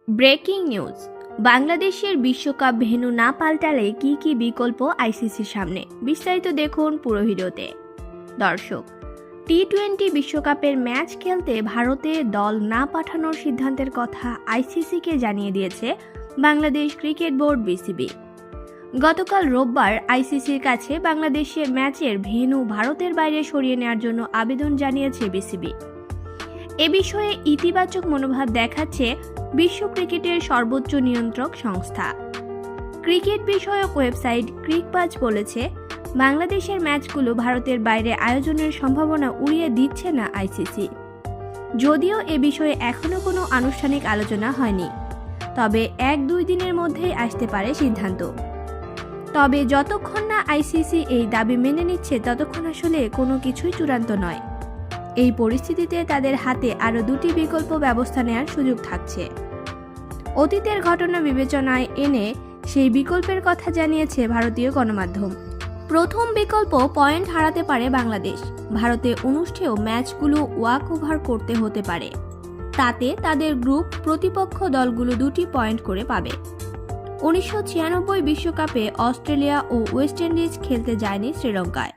Breaking news. বাংলাদেশের বিশ্বকাপ venue না পাল্টালে কি কি বিকল্প আইসিসির সামনে, বিস্তারিত দেখুন পুরো ভিডিওতে। দর্শক, টি-20 বিশ্বকাপের ম্যাচ খেলতে ভারতে দল না পাঠানোর সিদ্ধান্তের কথা আইসিসিকে জানিয়ে দিয়েছে বাংলাদেশ ক্রিকেট বোর্ড বিসিবি। গতকাল রোববার আইসিসির কাছে বাংলাদেশের ম্যাচের ভেন্যু ভারতের বাইরে সরিয়ে নেওয়ার জন্য আবেদন জানিয়েছে বিসিবি। এ বিষয়ে ইতিবাচক মনোভাব দেখাচ্ছে বিশ্ব ক্রিকেটের সর্বোচ্চ নিয়ন্ত্রক সংস্থা। ক্রিকেট বিষয়ক ওয়েবসাইট ক্রিকবাজ বলেছে, বাংলাদেশের ম্যাচগুলো ভারতের বাইরে আয়োজনের সম্ভাবনা উড়িয়ে দিচ্ছে না আইসিসি। যদিও এ বিষয়ে এখনও কোনো আনুষ্ঠানিক আলোচনা হয়নি, তবে 1-2 দিনের মধ্যেই আসতে পারে সিদ্ধান্ত। তবে যতক্ষণ না আইসিসি এই দাবি মেনে নিচ্ছে ততক্ষণ আসলে কোনো কিছুই চূড়ান্ত নয়। এই পরিস্থিতিতে তাদের হাতে আরও 2টি বিকল্প ব্যবস্থা নেওয়ার সুযোগ থাকছে। অতীতের ঘটনা বিবেচনায় এনে সেই বিকল্পের কথা জানিয়েছে ভারতীয় গণমাধ্যম। প্রথম বিকল্প, পয়েন্ট হারাতে পারে বাংলাদেশ, ভারতে অনুষ্ঠেয় ম্যাচগুলো ওয়াক ওভার করতে হতে পারে। তাতে তাদের গ্রুপ প্রতিপক্ষ দলগুলো 2টি পয়েন্ট করে পাবে। 1996 বিশ্বকাপে অস্ট্রেলিয়া ও ওয়েস্ট ইন্ডিজ খেলতে যায়নি শ্রীলঙ্কায়।